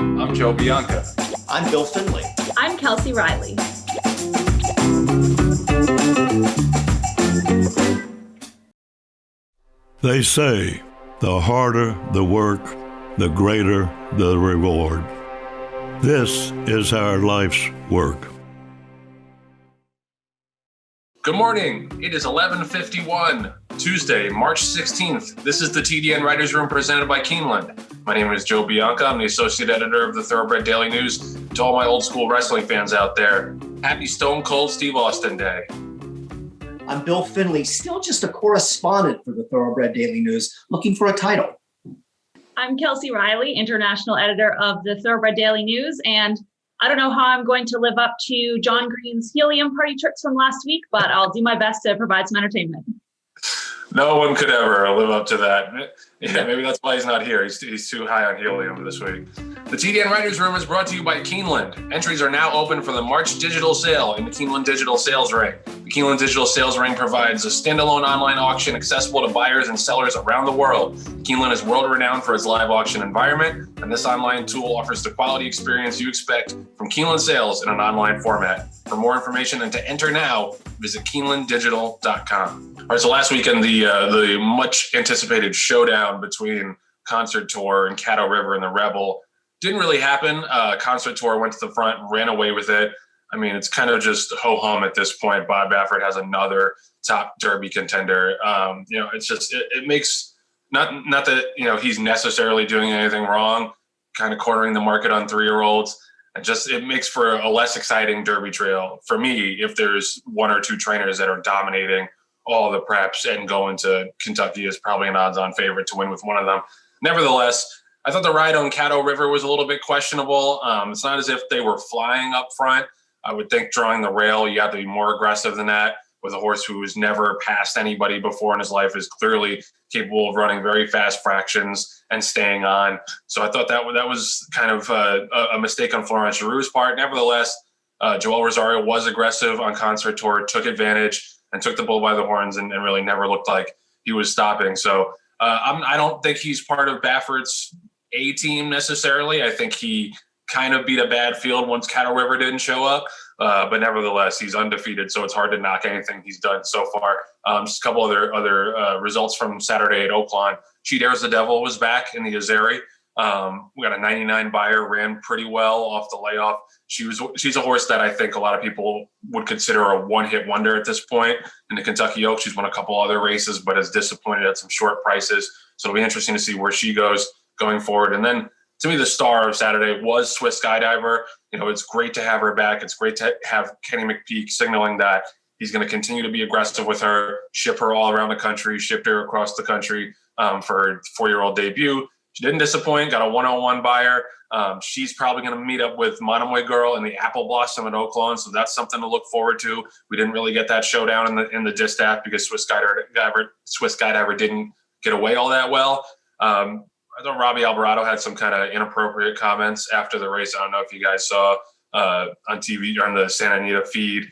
I'm Joe Bianca. I'm Bill Finley. I'm Kelsey Riley. They say the harder the work, the greater the reward. This is our life's work. Good morning. It is 11:51, Tuesday, March 16th. This is the TDN Writers Room presented by Keeneland. My name is Joe Bianca. I'm the associate editor of the Thoroughbred Daily News. To all my old school wrestling fans out there, happy Stone Cold Steve Austin Day. I'm Bill Finley, still just a correspondent for the Thoroughbred Daily News, looking for a title. I'm Kelsey Riley, international editor of the Thoroughbred Daily News, and I don't know how I'm going to live up to John Green's helium party tricks from last week, but I'll do my best to provide some entertainment. No one could ever live up to that. Yeah, maybe that's why he's not here. He's too high on helium this week. The TDN Writers Room is brought to you by Keeneland. Entries are now open for the March digital sale in the Keeneland Digital Sales Ring. The Keeneland Digital Sales Ring provides a standalone online auction accessible to buyers and sellers around the world. Keeneland is world-renowned for its live auction environment, and this online tool offers the quality experience you expect from Keeneland sales in an online format. For more information and to enter now, visit KeenelandDigital.com. All right, so last weekend, the much anticipated showdown between Concert Tour and Caddo River and the Rebel didn't really happen. Concert Tour went to the front, ran away with it. I mean, it's kind of just ho-hum at this point. Bob Baffert has another top Derby contender. It's just, it makes, not that, he's necessarily doing anything wrong, kind of cornering the market on 3-year-olds. It makes for a less exciting Derby trail for me if there's one or two trainers that are dominating all the preps and going to Kentucky is probably an odds-on favorite to win with one of them. Nevertheless, I thought the ride on Caddo River was a little bit questionable. It's not as if they were flying up front. I would think drawing the rail, you have to be more aggressive than that with a horse who has never passed anybody before in his life, is clearly capable of running very fast fractions and staying on. So I thought that was kind of a mistake on Florent Giroux's part. Nevertheless, Joel Rosario was aggressive on Concert Tour, took advantage and took the bull by the horns and really never looked like he was stopping. So I don't think he's part of Baffert's A team necessarily. I think he kind of beat a bad field once Caddo River didn't show up. But nevertheless, he's undefeated, so it's hard to knock anything he's done so far. Just a couple other results from Saturday at Oaklawn. She Dares the Devil was back in the Azeri. We got a 99 buyer, ran pretty well off the layoff. She's a horse that I think a lot of people would consider a one-hit wonder at this point in the Kentucky Oaks. She's won a couple other races, but has disappointed at some short prices. So it'll be interesting to see where she goes going forward. And then to me, the star of Saturday was Swiss Skydiver. It's great to have her back. It's great to have Kenny McPeak signaling that he's going to continue to be aggressive with her, ship her all around the country, shipped her across the country for her 4-year-old debut. She didn't disappoint, got a 101 buyer. She's probably going to meet up with Monomoy Girl in the Apple Blossom at Oaklawn, so that's something to look forward to. We didn't really get that showdown in the distaff because Swiss Skydiver didn't get away all that well. I thought Robbie Alvarado had some kind of inappropriate comments after the race. I don't know if you guys saw on TV or on the Santa Anita feed.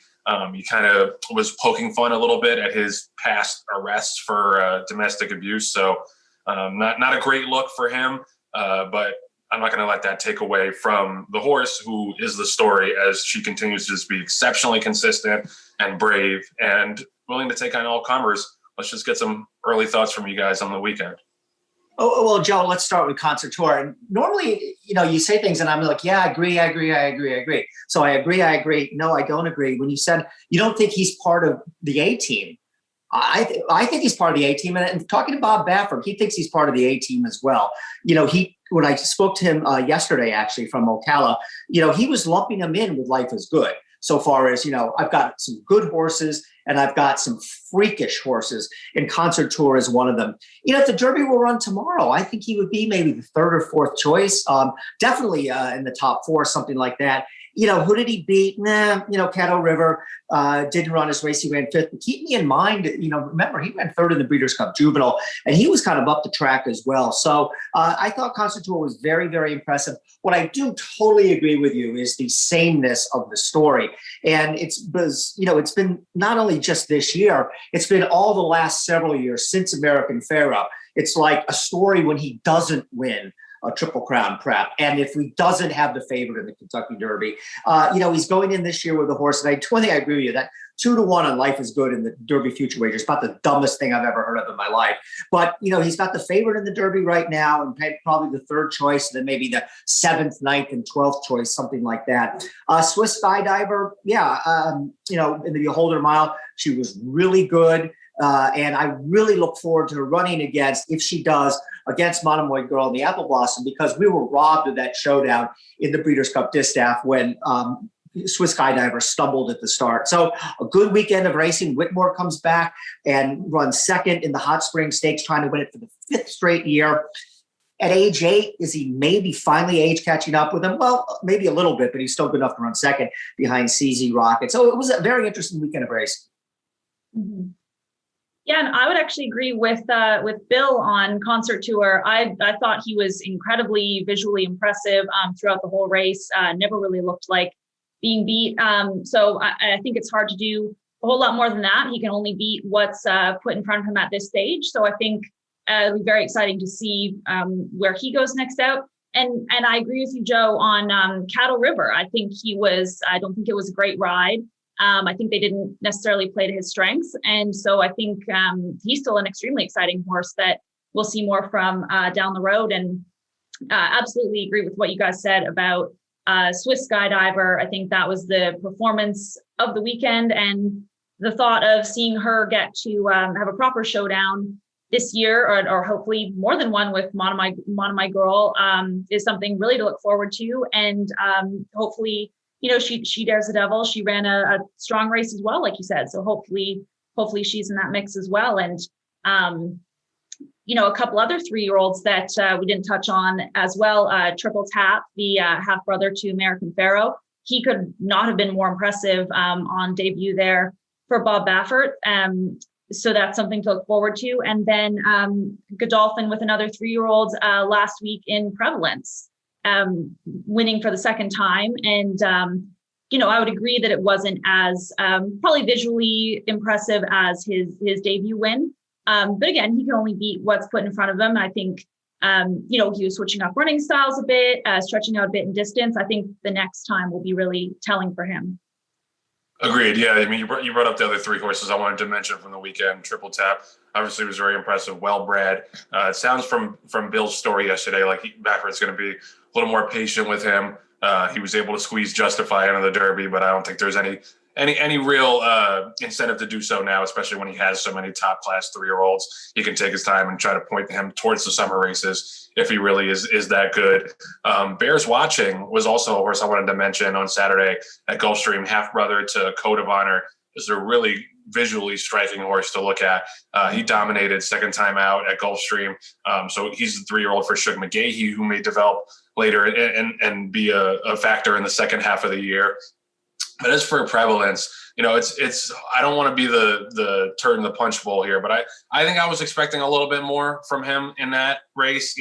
He kind of was poking fun a little bit at his past arrests for domestic abuse. So not a great look for him, but I'm not going to let that take away from the horse, who is the story, as she continues to just be exceptionally consistent and brave and willing to take on all comers. Let's just get some early thoughts from you guys on the weekend. Oh, well, Joe, let's start with Concert Tour. And normally, you say things and I'm like, yeah, I agree. So I agree. No, I don't agree. When you said you don't think he's part of the A team, I think he's part of the A team. And talking to Bob Baffert, he thinks he's part of the A team as well. When I spoke to him yesterday, actually from Ocala, he was lumping them in with Life is Good. So far as, I've got some good horses and I've got some freakish horses, and Concert Tour is one of them. If the Derby will run tomorrow, I think he would be maybe the third or fourth choice. Definitely in the top 4, something like that. Who did he beat? Caddo River didn't run his race. He ran 5th. But keep me in mind, remember, he ran 3rd in the Breeders' Cup Juvenile, and he was kind of up the track as well. So I thought Concert Tour was very, very impressive. What I do totally agree with you is the sameness of the story. And it's been not only just this year, it's been all the last several years since American Pharoah. It's like a story when he doesn't win. Triple Crown prep. And if he doesn't have the favorite in the Kentucky Derby, he's going in this year with a horse. And one thing I agree with you, that 2-1 on Life is Good in the Derby future wager is about the dumbest thing I've ever heard of in my life. But, he's got the favorite in the Derby right now and probably the third choice, and then maybe the 7th, 9th, and 12th choice, something like that. Swiss Skydiver, in the Beholder Mile, she was really good. And I really look forward to her running against Monomoy Girl and the Apple Blossom, because we were robbed of that showdown in the Breeders' Cup Distaff when Swiss Skydiver stumbled at the start. So a good weekend of racing. Whitmore comes back and runs second in the Hot Springs Stakes, trying to win it for the 5th straight year. At age 8, is he maybe finally age catching up with him? Well, maybe a little bit, but he's still good enough to run second behind CZ Rocket. So it was a very interesting weekend of racing. Mm-hmm. Yeah, and I would actually agree with Bill on Concert Tour. I thought he was incredibly visually impressive throughout the whole race. Never really looked like being beat. So I think it's hard to do a whole lot more than that. He can only beat what's put in front of him at this stage. So I think it'll be very exciting to see where he goes next out. And I agree with you, Joe, on Cattle River. I don't think it was a great ride. I think they didn't necessarily play to his strengths. And so I think he's still an extremely exciting horse that we'll see more from down the road. And absolutely agree with what you guys said about Swiss Skydiver. I think that was the performance of the weekend. And the thought of seeing her get to have a proper showdown this year, or hopefully more than one with Monomoy Girl, is something really to look forward to. And hopefully, she dares the devil. She ran a strong race as well, like you said. So hopefully she's in that mix as well. And, a couple other 3-year-olds that we didn't touch on as well. Triple Tap, the half brother to American Pharoah. He could not have been more impressive on debut there for Bob Baffert. So that's something to look forward to. And then Godolphin with another 3-year-old last week in Prevalence. Winning for the second time. And, I would agree that it wasn't as probably visually impressive as his debut win. But again, he can only beat what's put in front of him. I think, he was switching up running styles a bit, stretching out a bit in distance. I think the next time will be really telling for him. Agreed. Yeah, I mean, you brought up the other 3 horses I wanted to mention from the weekend. Triple Tap obviously was very impressive, well bred. It sounds from Bill's story yesterday like Baffert's going to be a little more patient with him. He was able to squeeze Justify out of the Derby, but I don't think there's any real incentive to do so now, especially when he has so many top class 3-year-olds. He can take his time and try to point him towards the summer races if he really is that good. Bears Watching was also a horse I wanted to mention on Saturday at Gulfstream, half brother to Code of Honor. Is a really visually striking horse to look at. He dominated second time out at Gulfstream. So he's the 3-year-old for Shug McGahee, who may develop later and be a factor in the second half of the year. But as for Prevalence, it's I don't want to be the turd in the punch bowl here, but I think I was expecting a little bit more from him in that race.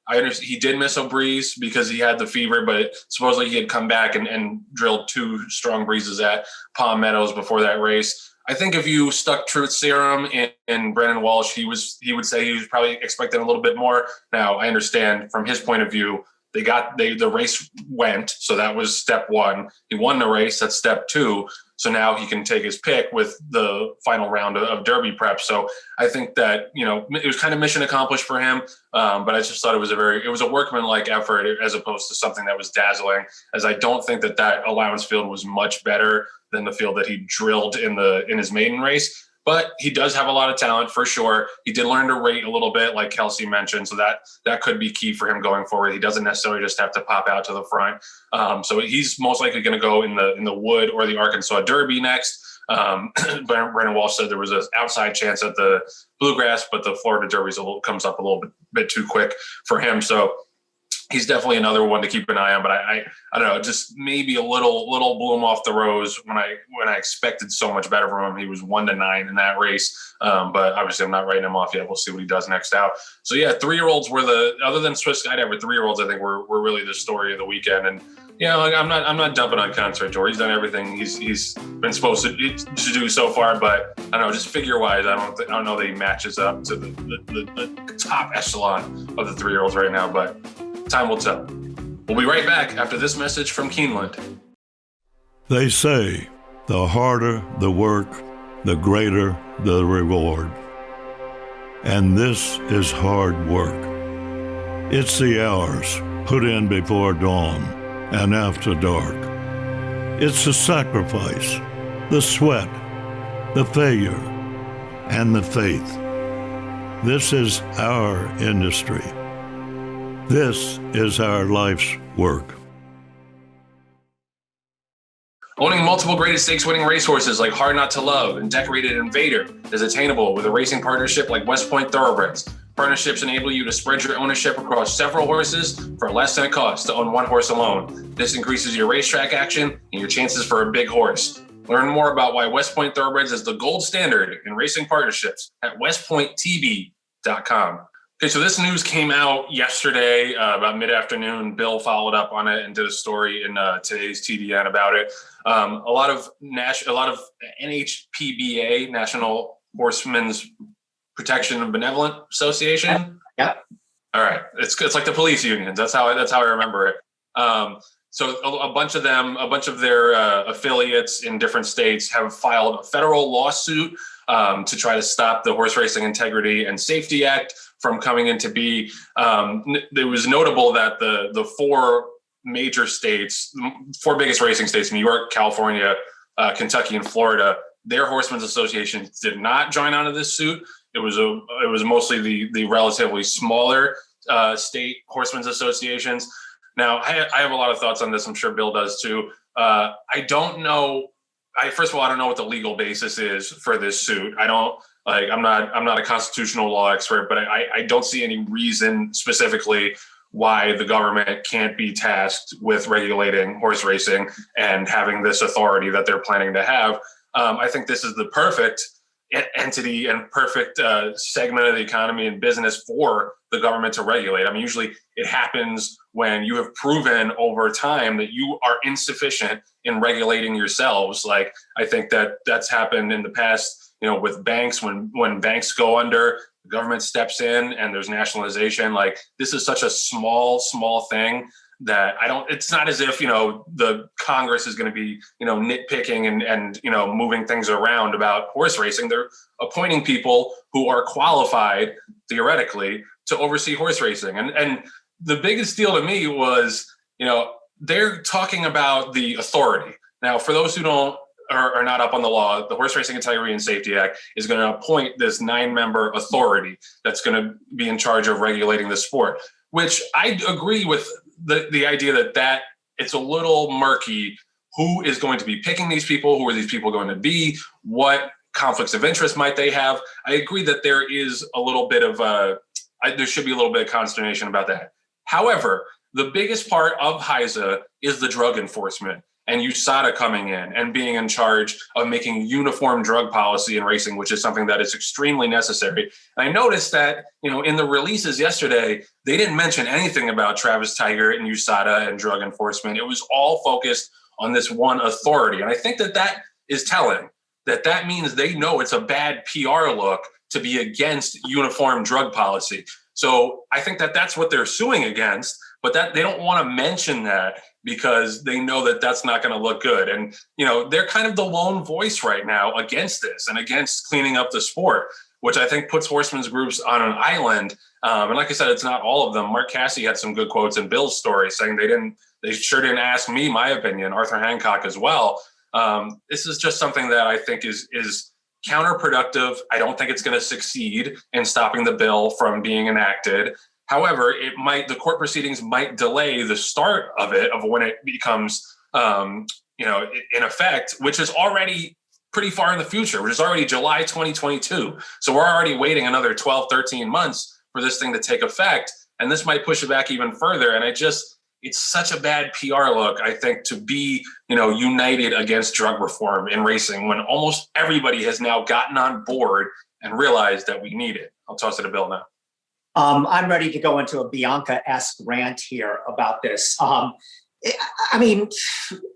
I understand he did miss a breeze because he had the fever, but supposedly he had come back and drilled 2 strong breezes at Palm Meadows before that race. I think if you stuck Truth Serum in Brennan Walsh, he would say he was probably expecting a little bit more. Now, I understand from his point of view, the race went, so that was step 1. He won the race, that's step 2. So now he can take his pick with the final round of Derby prep. So I think that, it was kind of mission accomplished for him. But I just thought it was a workmanlike effort as opposed to something that was dazzling, as I don't think that allowance field was much better than the field that he drilled in his maiden race. But he does have a lot of talent for sure. He did learn to rate a little bit, like Kelsey mentioned, so that could be key for him going forward. He doesn't necessarily just have to pop out to the front. So he's most likely going to go in the Wood or the Arkansas Derby next. Brennan Walsh said there was an outside chance at the Bluegrass, but the Florida Derby comes up a little bit too quick for him. So he's definitely another one to keep an eye on, but I don't know, just maybe a little bloom off the rose when I expected so much better from him. He was 1-9 in that race, but obviously I'm not writing him off yet. We'll see what he does next out. So yeah, 3-year-olds were other than Swiss Skydiver, 3-year-olds I think were really the story of the weekend. And I'm not dumping on Concert Tour. He's done everything he's been supposed to do so far, but I don't know, just figure wise, I don't know that he matches up to the top echelon of the 3-year-olds right now, but Time will tell. We'll be right back after this message from Keeneland. They say the harder the work, the greater the reward. And this is hard work. It's the hours put in before dawn and after dark. It's the sacrifice, the sweat, the failure, and the faith. This is our industry. This is our life's work. Owning multiple graded stakes winning racehorses like Hard Not to Love and Decorated Invader is attainable with a racing partnership like West Point Thoroughbreds. Partnerships enable you to spread your ownership across several horses for less than it costs to own one horse alone. This increases your racetrack action and your chances for a big horse. Learn more about why West Point Thoroughbreds is the gold standard in racing partnerships at westpointtb.com. Okay, so this news came out yesterday about mid-afternoon. Bill followed up on it and did a story in today's TDN about it. A lot of NHPBA, National Horsemen's Protection and Benevolent Association. Yep. All right, it's like the police unions. That's how I remember it. So a bunch of their affiliates in different states have filed a federal lawsuit to try to stop the Horse Racing Integrity and Safety Act from coming into be. It was notable that the four major states, four biggest racing states, New York, California, Kentucky, and Florida, their horsemen's associations did not join onto this suit. It was mostly the relatively smaller state horsemen's associations. Now, I have a lot of thoughts on this. I'm sure Bill does too. I don't know. First of all, I don't know what the legal basis is for this suit. I'm not a constitutional law expert, but I don't see any reason specifically why the government can't be tasked with regulating horse racing and having this authority that they're planning to have. I think this is the perfect entity and perfect segment of the economy and business for the government to regulate. I mean, usually it happens when you have proven over time that you are insufficient in regulating yourselves. Like, I think that's happened in the past, with banks, when banks go under, the government steps in and there's nationalization. Like, this is such a small thing that it's not as if, the Congress is going to be, nitpicking and moving things around about horse racing. They're appointing people who are qualified, theoretically, to oversee horse racing. And the biggest deal to me was, they're talking about the authority. Now, for those who are not up on the law, the Horse Racing Integrity and Safety Act is going to appoint this 9-member authority that's going to be in charge of regulating the sport, which I agree with the idea that it's a little murky. Who is going to be picking these people? Who are these people going to be? What conflicts of interest might they have? I agree that there is a little bit of there should be a little bit of consternation about that. However, the biggest part of HISA is the drug enforcement and USADA coming in and being in charge of making uniform drug policy in racing, which is something that is extremely necessary. And I noticed that, in the releases yesterday, they didn't mention anything about Travis Tiger and USADA and drug enforcement. It was all focused on this one authority. And I think that is telling, that means they know it's a bad PR look to be against uniform drug policy. So I think that's what they're suing against, but that they don't want to mention that because they know that that's not going to look good. And, they're kind of the lone voice right now against this and against cleaning up the sport, which I think puts horsemen's groups on an island. And like I said, it's not all of them. Mark Cassey had some good quotes in Bill's story saying they sure didn't ask me my opinion, Arthur Hancock as well. This is just something that I think is counterproductive. I don't think it's going to succeed in stopping the bill from being enacted. However, the court proceedings might delay the start of it, of when it becomes, in effect, which is already pretty far in the future, which is already July 2022. So we're already waiting another 12, 13 months for this thing to take effect. And this might push it back even further. And it's such a bad PR look, I think, to be, united against drug reform in racing when almost everybody has now gotten on board and realized that we need it. I'll toss it to Bill now. I'm ready to go into a Bianca-esque rant here about this.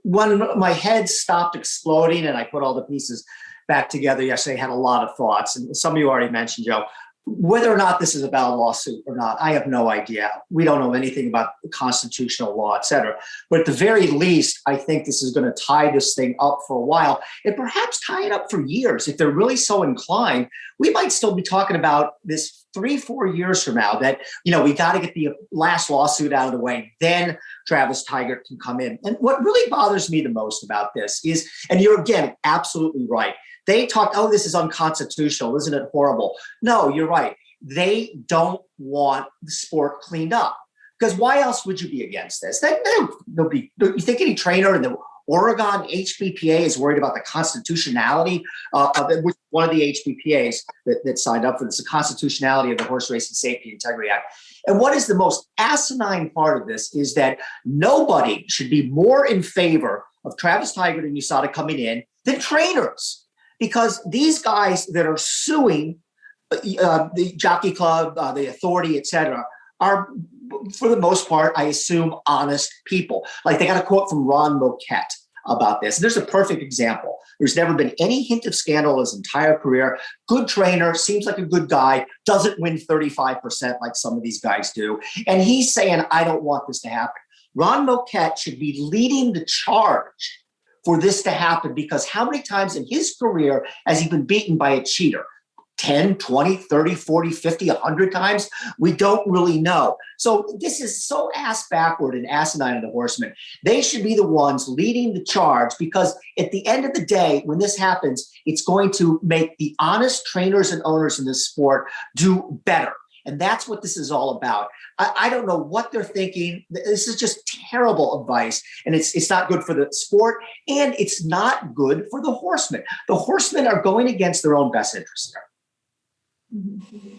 When my head stopped exploding and I put all the pieces back together yesterday, I had a lot of thoughts. And some of you already mentioned, Joe. Whether or not this is about a lawsuit or not, I have no idea. We don't know anything about constitutional law, et cetera. But at the very least, I think this is going to tie this thing up for a while and perhaps tie it up for years. If they're really so inclined, we might still be talking about this 3-4 years from now that, we got to get the last lawsuit out of the way. Then Travis Tigert can come in. And what really bothers me the most about this is, and you're again, absolutely right. They talk, oh, this is unconstitutional. Isn't it horrible? No, you're right. They don't want the sport cleaned up. Because why else would you be against this? You think any trainer in the Oregon HPPA is worried about the constitutionality of it, which one of the HPPAs that signed up for this, the constitutionality of the Horse Racing Safety Integrity Act. And what is the most asinine part of this is that nobody should be more in favor of Travis Tigert and USADA coming in than trainers. Because these guys that are suing the Jockey Club, the authority, et cetera, are, for the most part, I assume, honest people. Like they got a quote from Ron Moquette about this. And there's a perfect example. There's never been any hint of scandal his entire career. Good trainer, seems like a good guy, doesn't win 35% like some of these guys do. And he's saying, I don't want this to happen. Ron Moquette should be leading the charge for this to happen, because how many times in his career has he been beaten by a cheater? 10, 20, 30, 40, 50, 100 times? We don't really know. So this is so ass backward and asinine of the horsemen. They should be the ones leading the charge, because at the end of the day, when this happens, it's going to make the honest trainers and owners in this sport do better. And that's what this is all about. I don't know what they're thinking. This is just terrible advice. And it's not good for the sport. And it's not good for the horsemen. The horsemen are going against their own best interests there. Mm-hmm.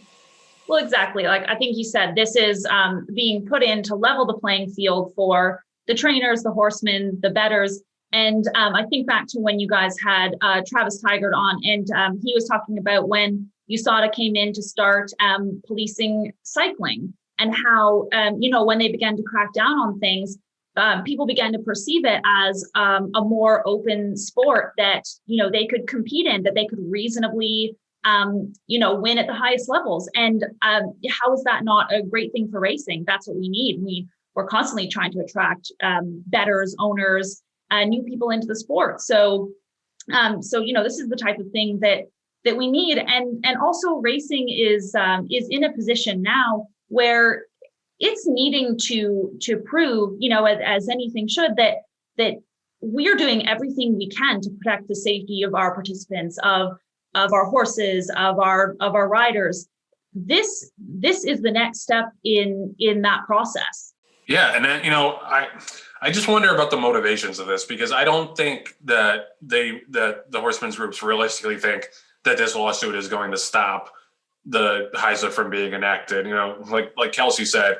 Well, exactly. Like I think you said, this is being put in to level the playing field for the trainers, the horsemen, the bettors. And I think back to when you guys had Travis Tigert on, and he was talking about when USADA came in to start policing cycling, and how, when they began to crack down on things, people began to perceive it as a more open sport that, they could compete in, that they could reasonably, win at the highest levels. And how is that not a great thing for racing? That's what we need. We're constantly trying to attract bettors, owners, new people into the sport. So this is the type of thing that we need. And also racing is in a position now where it's needing to prove, as anything should, that we're doing everything we can to protect the safety of our participants, of our horses, of our riders. This is the next step in that process. Yeah, and then I just wonder about the motivations of this, because I don't think that the horsemen's groups realistically think that this lawsuit is going to stop the HISA from being enacted. Like Kelsey said,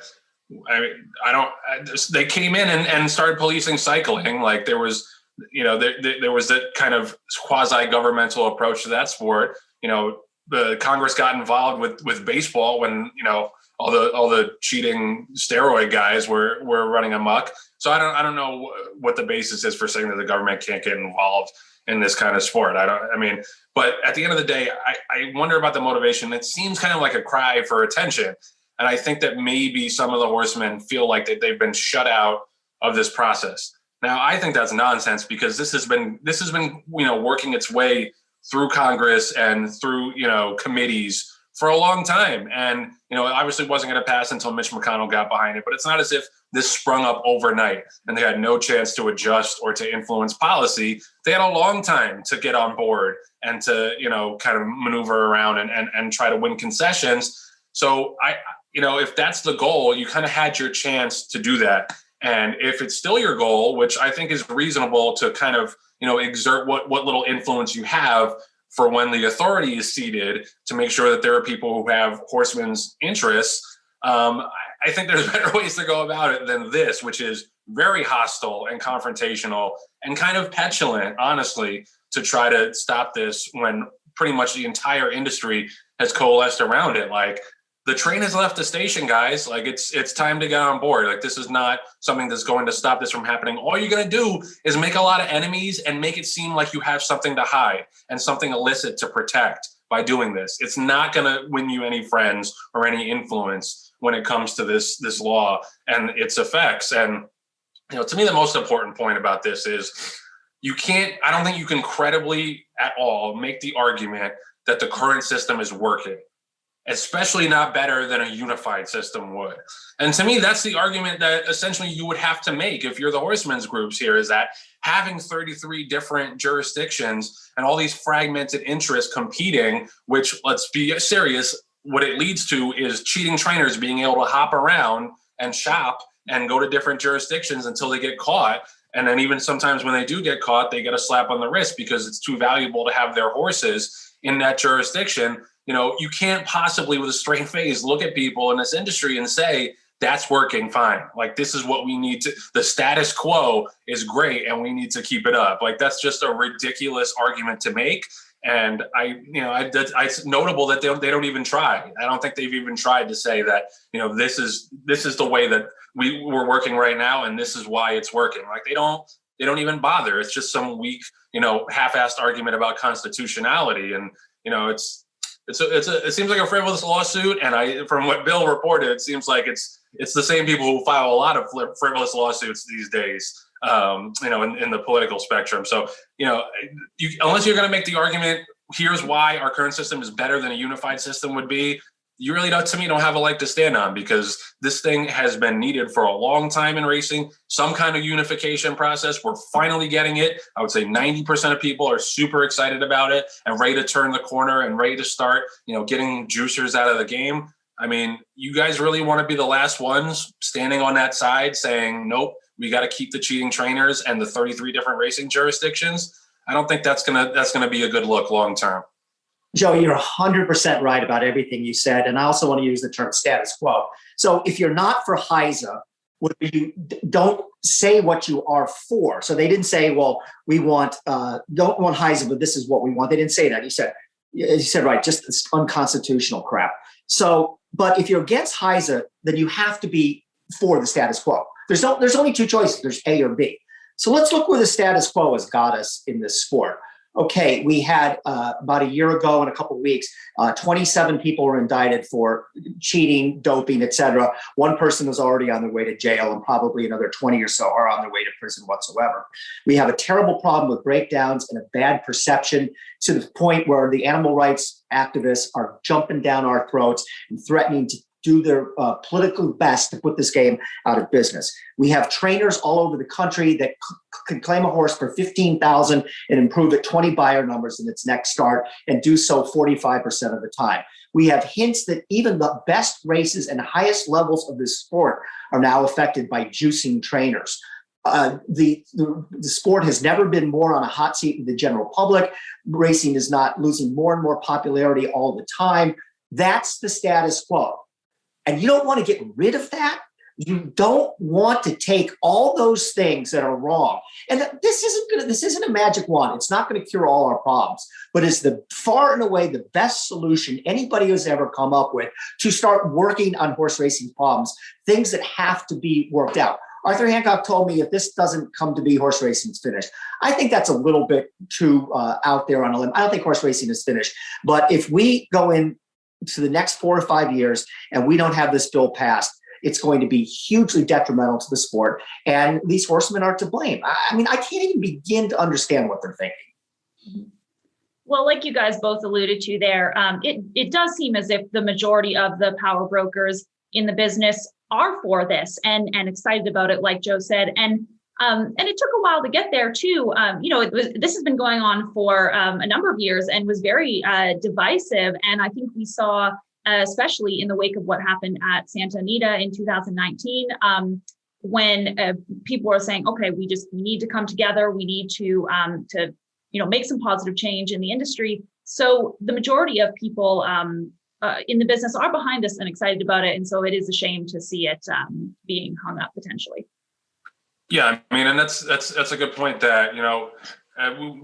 they came in and started policing cycling. Like there was that kind of quasi-governmental approach to that sport. The Congress got involved with baseball when, all the cheating steroid guys were running amok. So I don't know what the basis is for saying that the government can't get involved in this kind of sport. But at the end of the day, I wonder about the motivation. It seems kind of like a cry for attention. And I think that maybe some of the horsemen feel like that they've been shut out of this process. Now, I think that's nonsense, because this has been working its way through Congress and through, committees for a long time. And, obviously wasn't going to pass until Mitch McConnell got behind it, but it's not as if this sprung up overnight and they had no chance to adjust or to influence policy. They had a long time to get on board and to, kind of maneuver around and try to win concessions. So if that's the goal, you kind of had your chance to do that. And if it's still your goal, which I think is reasonable to kind of, exert what little influence you have for when the authority is seated to make sure that there are people who have horsemen's interests, I think there's better ways to go about it than this, which is very hostile and confrontational and kind of petulant, honestly, to try to stop this when pretty much the entire industry has coalesced around it. Like, the train has left the station, guys. Like, it's time to get on board. Like, this is not something that's going to stop this from happening. All you're going to do is make a lot of enemies and make it seem like you have something to hide and something illicit to protect, by doing this. It's not going to win you any friends or any influence when it comes to this law and its effects. And to me, the most important point about this is I don't think you can credibly at all make the argument that the current system is working, especially not better than a unified system would. And to me, that's the argument that essentially you would have to make if you're the horsemen's groups here, is that having 33 different jurisdictions and all these fragmented interests competing, which, let's be serious, what it leads to is cheating trainers being able to hop around and shop and go to different jurisdictions until they get caught. And then even sometimes when they do get caught, they get a slap on the wrist because it's too valuable to have their horses in that jurisdiction. You can't possibly with a straight face look at people in this industry and say, that's working fine. Like, this is what we need to, the status quo is great and we need to keep it up. Like, that's just a ridiculous argument to make. And it's notable that they don't even try. I don't think they've even tried to say that, this is the way that we're working right now, and this is why it's working. Like, they don't even bother. It's just some weak, half-assed argument about constitutionality. And, it seems like a frivolous lawsuit. And from what Bill reported, it seems like it's the same people who file a lot of frivolous lawsuits these days. In the political spectrum. So, unless you're going to make the argument, here's why our current system is better than a unified system would be, you really don't have a leg to stand on, because this thing has been needed for a long time in racing, some kind of unification process. We're finally getting it. I would say 90% of people are super excited about it and ready to turn the corner and ready to start, getting juicers out of the game. I mean, you guys really want to be the last ones standing on that side saying, nope, we got to keep the cheating trainers and the 33 different racing jurisdictions. I don't think that's gonna be a good look long term. Joe, you're 100% right about everything you said. And I also want to use the term status quo. So if you're not for HISA, you don't say what you are for. So they didn't say, well, we don't want HISA, but this is what we want. They didn't say that. You said, right, just this unconstitutional crap. So, but if you're against HISA, then you have to be for the status quo. There's only two choices. There's A or B. So let's look where the status quo has got us in this sport. Okay, we had about a year ago in a couple of weeks, 27 people were indicted for cheating, doping, etc. One person was already on their way to jail, and probably another 20 or so are on their way to prison whatsoever. We have a terrible problem with breakdowns and a bad perception, to the point where the animal rights activists are jumping down our throats and threatening to do their political best to put this game out of business. We have trainers all over the country that can claim a horse for $15,000 and improve it 20 buyer numbers in its next start, and do so 45% of the time. We have hints that even the best races and highest levels of this sport are now affected by juicing trainers. The sport has never been more on a hot seat with the general public. Racing is not losing more and more popularity all the time. That's the status quo. And you don't want to get rid of that. You don't want to take all those things that are wrong. And this isn't a magic wand. It's not going to cure all our problems, but it's the far and away the best solution anybody has ever come up with to start working on horse racing problems, things that have to be worked out. Arthur Hancock told me, if this doesn't come to be, horse racing is finished. I think that's a little bit too out there on a limb. I don't think horse racing is finished. But if we go in to the next 4 or 5 years and we don't have this bill passed, it's going to be hugely detrimental to the sport. And these horsemen are to blame. I mean, I can't even begin to understand what they're thinking. Well, like you guys both alluded to there, it does seem as if the majority of the power brokers in the business are for this and excited about it, like Joe said. And it took a while to get there too. This has been going on for a number of years and was very divisive. And I think we saw, especially in the wake of what happened at Santa Anita in 2019, when people were saying, okay, we need to come together. We need to make some positive change in the industry. So the majority of people in the business are behind this and excited about it. And so it is a shame to see it being hung up potentially. Yeah, I mean, and that's a good point that,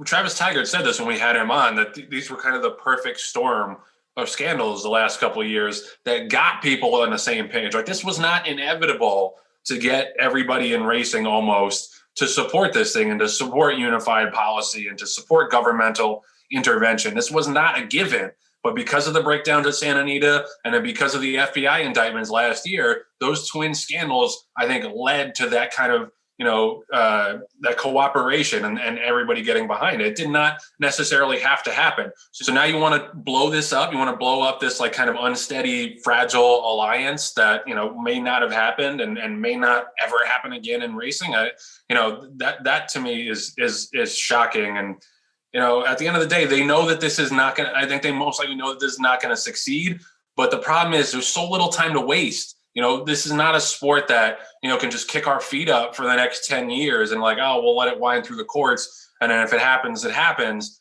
Travis Taggart said this when we had him on, that these were kind of the perfect storm of scandals the last couple of years that got people on the same page. Like, this was not inevitable to get everybody in racing almost to support this thing and to support unified policy and to support governmental intervention. This was not a given. But because of the breakdowns at Santa Anita and then because of the FBI indictments last year, those twin scandals, I think, led to that kind of, that cooperation and everybody getting behind it. It did not necessarily have to happen. So now you want to blow this up. You want to blow up this like kind of unsteady, fragile alliance that, may not have happened and may not ever happen again in racing. That to me is shocking. And, at the end of the day, they know that this is not going to, I think they most likely know that this is not going to succeed. But the problem is there's so little time to waste. This is not a sport that, can just kick our feet up for the next 10 years and like, oh, we'll let it wind through the courts. And then if it happens, it happens.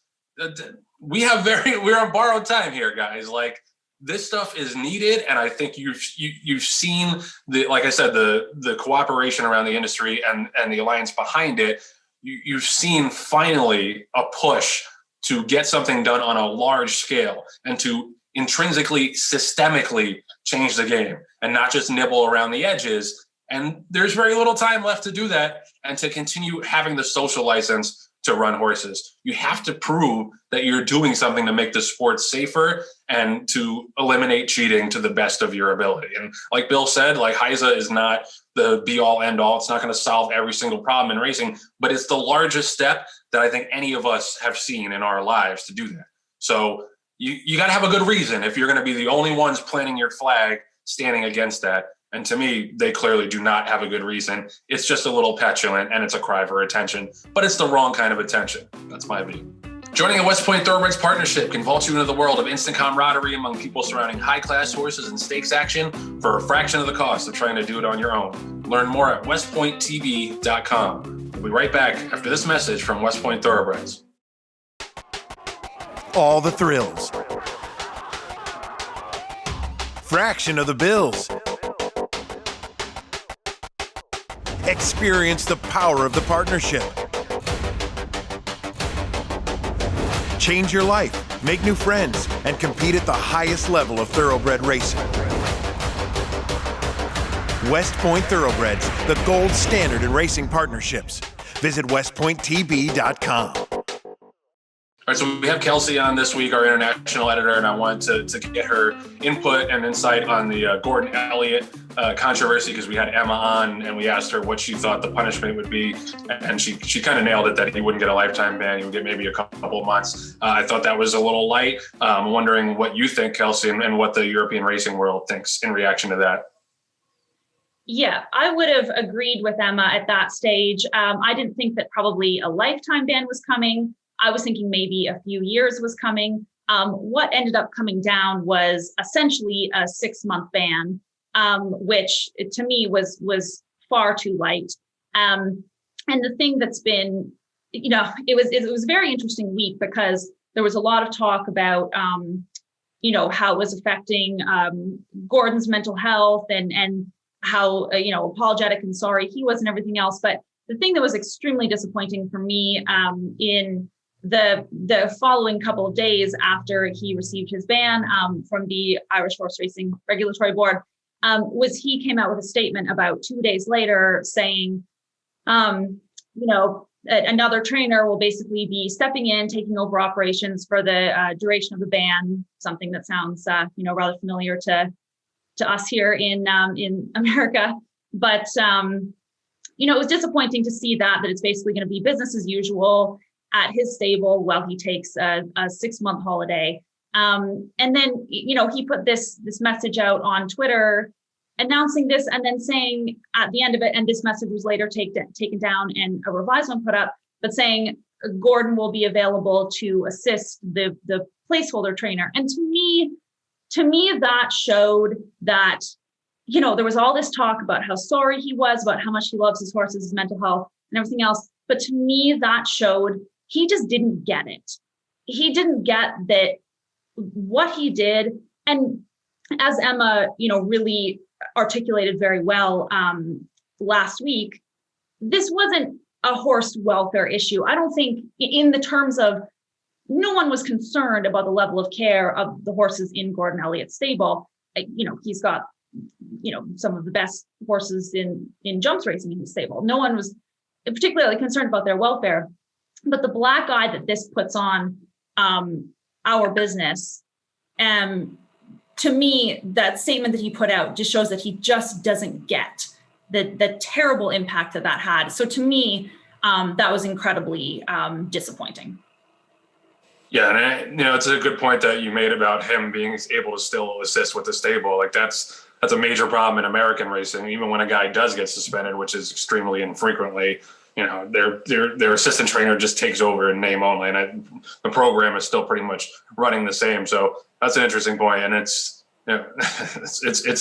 We're on borrowed time here, guys. Like, this stuff is needed. And I think you've seen like I said, the cooperation around the industry and the alliance behind it. You've seen finally a push to get something done on a large scale and to intrinsically, systemically change the game and not just nibble around the edges. And there's very little time left to do that and to continue having the social license to run horses. You have to prove that you're doing something to make the sport safer and to eliminate cheating to the best of your ability. And like Bill said, like HISA is not the be all end all. It's not going to solve every single problem in racing, but it's the largest step that I think any of us have seen in our lives to do that. So you got to have a good reason if you're going to be the only ones planting your flag standing against that. And to me, they clearly do not have a good reason. It's just a little petulant and it's a cry for attention, but it's the wrong kind of attention. That's my view. Joining a West Point Thoroughbreds partnership can vault you into the world of instant camaraderie among people surrounding high-class horses and stakes action for a fraction of the cost of trying to do it on your own. Learn more at westpointtv.com. We'll be right back after this message from West Point Thoroughbreds. All the thrills. Fraction of the bills. Experience the power of the partnership. Change your life, make new friends, and compete at the highest level of thoroughbred racing. West Point Thoroughbreds, the gold standard in racing partnerships. Visit westpointtb.com. All right, so we have Kelsey on this week, our international editor, and I wanted to get her input and insight on the Gordon Elliott controversy because we had Emma on and we asked her what she thought the punishment would be, and she kind of nailed it that he wouldn't get a lifetime ban, he would get maybe a couple of months. I thought that was a little light. I'm wondering what you think, Kelsey, and what the European racing world thinks in reaction to that. Yeah, I would have agreed with Emma at that stage. I didn't think that probably a lifetime ban was coming. I was thinking maybe a few years was coming. What ended up coming down was essentially a 6-month ban, which to me was far too light. And the thing that's been, it was a very interesting week because there was a lot of talk about, how it was affecting Gordon's mental health and how, apologetic and sorry he was and everything else. But the thing that was extremely disappointing for me in the following couple of days after he received his ban from the Irish Horse Racing Regulatory Board was he came out with a statement about 2 days later saying, another trainer will basically be stepping in, taking over operations for the duration of the ban, something that sounds, rather familiar to us here in America. But, it was disappointing to see that it's basically going to be business as usual at his stable while he takes a 6-month holiday. And then, he put this message out on Twitter announcing this and then saying at the end of it, and this message was later taken down and a revised one put up, but saying Gordon will be available to assist the placeholder trainer. And to me, that showed that, there was all this talk about how sorry he was, about how much he loves his horses, his mental health and everything else. But to me, that showed he just didn't get it. He didn't get that what he did. And as Emma, really articulated very well last week, this wasn't a horse welfare issue. I don't think in the terms of no one was concerned about the level of care of the horses in Gordon Elliott's stable. He's got, some of the best horses in jumps racing in his stable. No one was particularly concerned about their welfare. But the black eye that this puts on our business To me, that statement that he put out just shows that he just doesn't get the terrible impact that had. So to me, that was incredibly disappointing. Yeah, and it's a good point that you made about him being able to still assist with the stable. Like that's a major problem in American racing. Even when a guy does get suspended, which is extremely infrequently, their assistant trainer just takes over in name only, and the program is still pretty much running the same. So that's an interesting point, and it's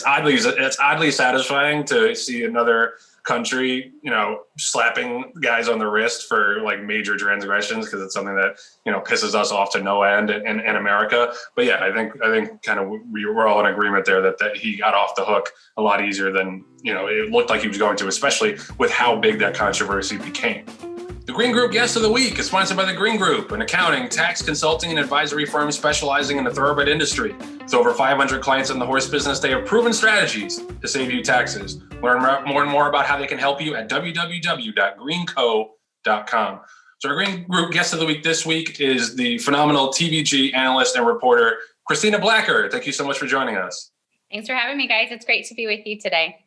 oddly satisfying to see another country, slapping guys on the wrist for like major transgressions, because it's something that pisses us off to no end in America. But yeah, I think kind of we're all in agreement there that he got off the hook a lot easier than it looked like he was going to, especially with how big that controversy became. The Green Group Guest of the Week is sponsored by the Green Group, an accounting, tax, consulting, and advisory firm specializing in the thoroughbred industry. With over 500 clients in the horse business, they have proven strategies to save you taxes. Learn more and more about how they can help you at www.greenco.com. So our Green Group Guest of the Week this week is the phenomenal TVG analyst and reporter, Christina Blacker. Thank you so much for joining us. Thanks for having me, guys. It's great to be with you today.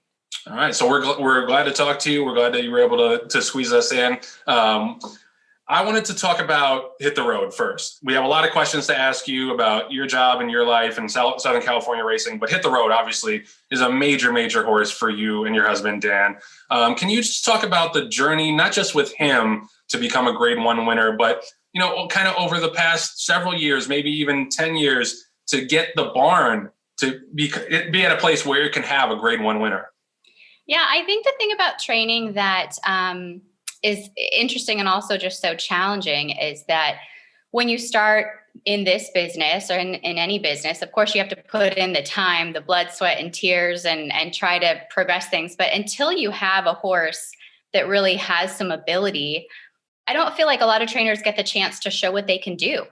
All right, so we're glad to talk to you. We're glad that you were able to squeeze us in. I wanted to talk about Hit the Road first. We have a lot of questions to ask you about your job and your life in Southern California racing, but Hit the Road obviously is a major, major horse for you and your husband, Dan. Can you just talk about the journey, not just with him to become a Grade 1 winner, but kind of over the past several years, maybe even 10 years, to get the barn to be at a place where it can have a Grade 1 winner? Yeah, I think the thing about training that is interesting and also just so challenging is that when you start in this business or in any business, of course, you have to put in the time, the blood, sweat, and tears and try to progress things. But until you have a horse that really has some ability, I don't feel like a lot of trainers get the chance to show what they can do.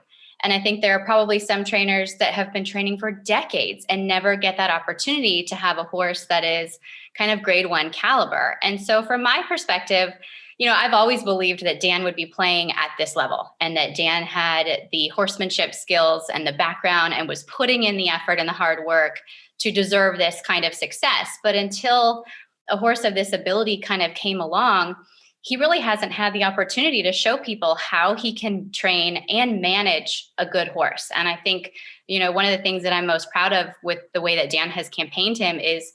And I think there are probably some trainers that have been training for decades and never get that opportunity to have a horse that is kind of Grade 1 caliber. And so from my perspective, I've always believed that Dan would be playing at this level and that Dan had the horsemanship skills and the background and was putting in the effort and the hard work to deserve this kind of success. But until a horse of this ability kind of came along, he really hasn't had the opportunity to show people how he can train and manage a good horse. And I think, one of the things that I'm most proud of with the way that Dan has campaigned him is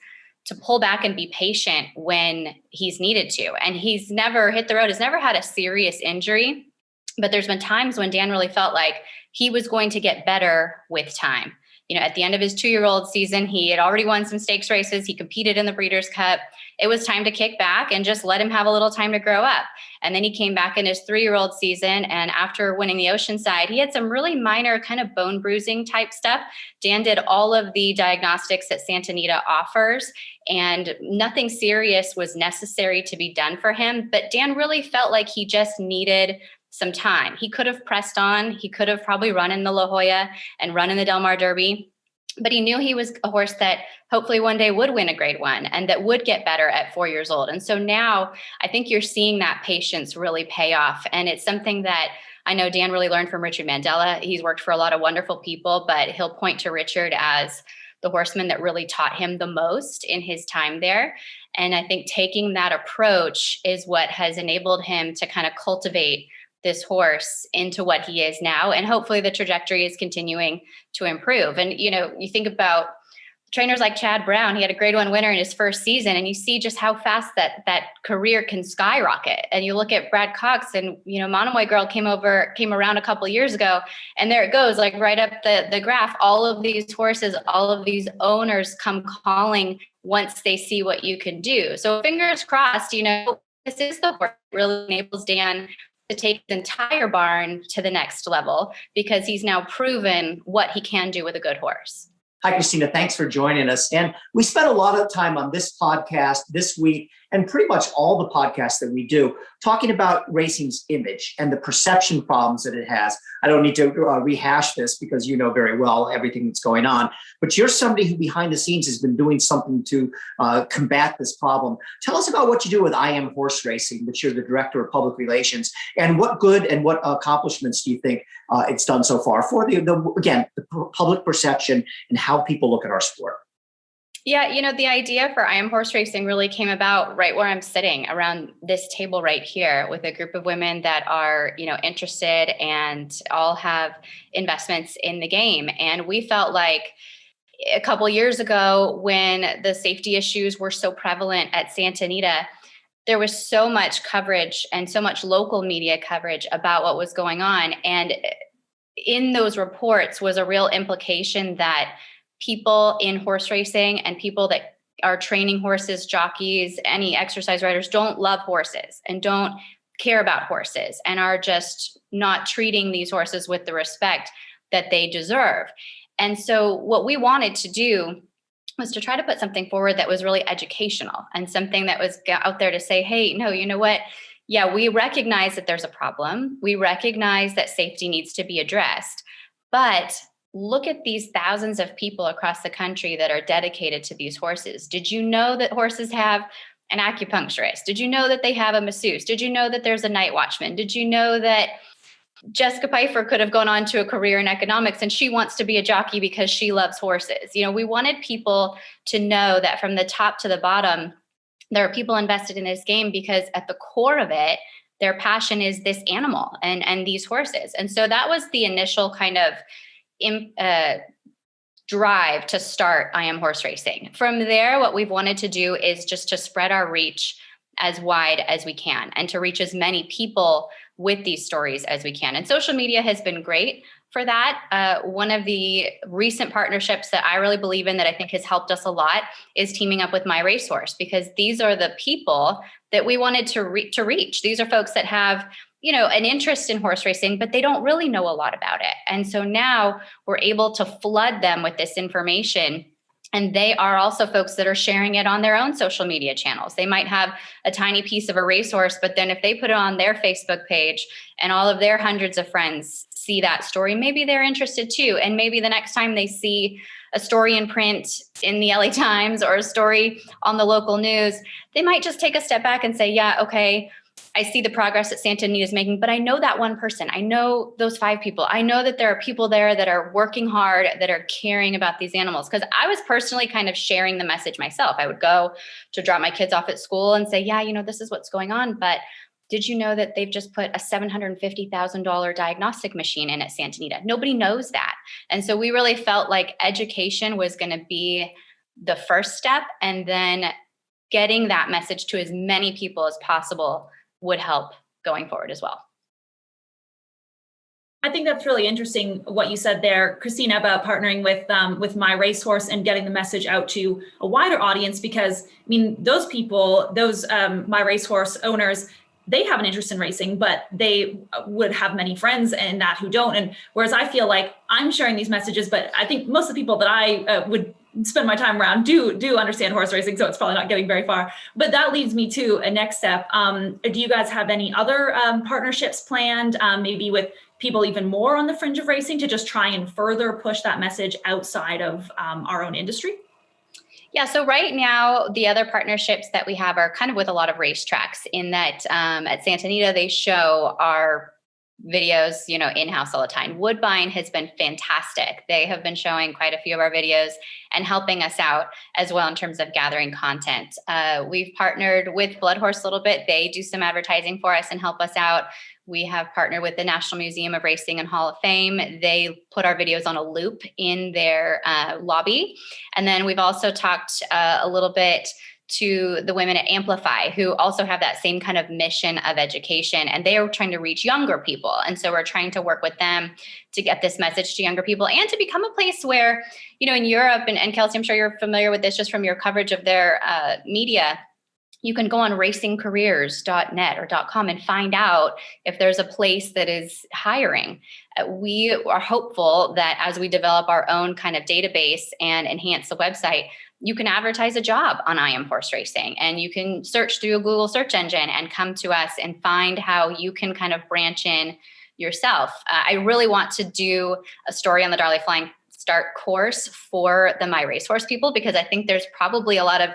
to pull back and be patient when he's needed to. And he's never hit the road, has never had a serious injury, but there's been times when Dan really felt like he was going to get better with time. At the end of his 2-year-old season, he had already won some stakes races. He competed in the Breeders' Cup. It was time to kick back and just let him have a little time to grow up. And then he came back in his 3-year-old season. And after winning the Oceanside, he had some really minor kind of bone bruising type stuff. Dan did all of the diagnostics that Santa Anita offers, and nothing serious was necessary to be done for him. But Dan really felt like he just needed some time. He could have pressed on. He could have probably run in the La Jolla and run in the Del Mar Derby, but he knew he was a horse that hopefully one day would win a Grade 1 and that would get better at 4 years old. And so now I think you're seeing that patience really pay off. And it's something that I know Dan really learned from Richard Mandela. He's worked for a lot of wonderful people, but he'll point to Richard as the horseman that really taught him the most in his time there. And I think taking that approach is what has enabled him to kind of cultivate this horse into what he is now. And hopefully the trajectory is continuing to improve. And, you think about trainers like Chad Brown, he had a Grade 1 winner in his first season, and you see just how fast that career can skyrocket. And you look at Brad Cox and, Monomoy Girl came around a couple of years ago, and there it goes, like right up the graph. All of these horses, all of these owners come calling once they see what you can do. So fingers crossed, this is the horse that really enables Dan to take the entire barn to the next level, because he's now proven what he can do with a good horse. Hi, Christina. Thanks for joining us. And we spent a lot of time on this podcast this week and pretty much all the podcasts that we do talking about racing's image and the perception problems that it has. I don't need to rehash this because you know very well everything that's going on, but you're somebody who behind the scenes has been doing something to combat this problem. Tell us about what you do with I Am Horse Racing, which you're the Director of Public Relations, and what good and what accomplishments do you think it's done so far for the public perception and how people look at our sport? Yeah, the idea for I Am Horse Racing really came about right where I'm sitting around this table right here with a group of women that are, interested and all have investments in the game. And we felt like a couple years ago when the safety issues were so prevalent at Santa Anita, there was so much coverage and so much local media coverage about what was going on. And in those reports was a real implication that people in horse racing and people that are training horses, jockeys, any exercise riders don't love horses and don't care about horses and are just not treating these horses with the respect that they deserve. And so what we wanted to do was to try to put something forward that was really educational and something that was out there to say, hey, no, you know what? Yeah, we recognize that there's a problem. We recognize that safety needs to be addressed, but look at these thousands of people across the country that are dedicated to these horses. Did you know that horses have an acupuncturist? Did you know that they have a masseuse? Did you know that there's a night watchman? Did you know that Jessica Pfeiffer could have gone on to a career in economics and she wants to be a jockey because she loves horses? We wanted people to know that from the top to the bottom, there are people invested in this game because at the core of it, their passion is this animal and these horses. And so that was the initial kind of drive to start I Am Horse Racing. From there, what we've wanted to do is just to spread our reach as wide as we can and to reach as many people with these stories as we can. And social media has been great for that. One of the recent partnerships that I really believe in that I think has helped us a lot is teaming up with My Racehorse, because these are the people that we wanted to reach. These are folks that have an interest in horse racing, but they don't really know a lot about it. And so now we're able to flood them with this information. And they are also folks that are sharing it on their own social media channels. They might have a tiny piece of a racehorse, but then if they put it on their Facebook page and all of their hundreds of friends see that story, maybe they're interested too. And maybe the next time they see a story in print in the LA Times or a story on the local news, they might just take a step back and say, yeah, okay, I see the progress that Santa Anita is making, but I know that one person. I know those 5 people. I know that there are people there that are working hard, that are caring about these animals. Because I was personally kind of sharing the message myself. I would go to drop my kids off at school and say, yeah, this is what's going on. But did you know that they've just put a $750,000 diagnostic machine in at Santa Anita? Nobody knows that. And so we really felt like education was going to be the first step. And then getting that message to as many people as possible would help going forward as well. I think that's really interesting what you said there, Christina, about partnering with My Racehorse and getting the message out to a wider audience, because those people, those My Racehorse owners, they have an interest in racing, but they would have many friends in that who don't. And whereas I feel like I'm sharing these messages, but I think most of the people that I would spend my time around do understand horse racing, so it's probably not getting very far. But that leads me to a next step. Do you guys have any other partnerships planned, maybe with people even more on the fringe of racing, to just try and further push that message outside of our own industry? Yeah, so right now, the other partnerships that we have are kind of with a lot of racetracks, in that at Santa Anita, they show our videos, in-house all the time. Woodbine has been fantastic. They have been showing quite a few of our videos and helping us out as well in terms of gathering content. We've partnered with Blood Horse a little bit. They do some advertising for us and help us out. We have partnered with the National Museum of Racing and Hall of Fame. They put our videos on a loop in their lobby. And then we've also talked a little bit to the women at Amplify, who also have that same kind of mission of education, and they are trying to reach younger people. And so we're trying to work with them to get this message to younger people and to become a place where, in Europe, and Kelsey, I'm sure you're familiar with this just from your coverage of their media, you can go on racingcareers.net or .com and find out if there's a place that is hiring. We are hopeful that as we develop our own kind of database and enhance the website, you can advertise a job on I Am Horse Racing, and you can search through a Google search engine and come to us and find how you can kind of branch in yourself. I really want to do a story on the Darley Flying Start course for the My Racehorse people, because I think there's probably a lot of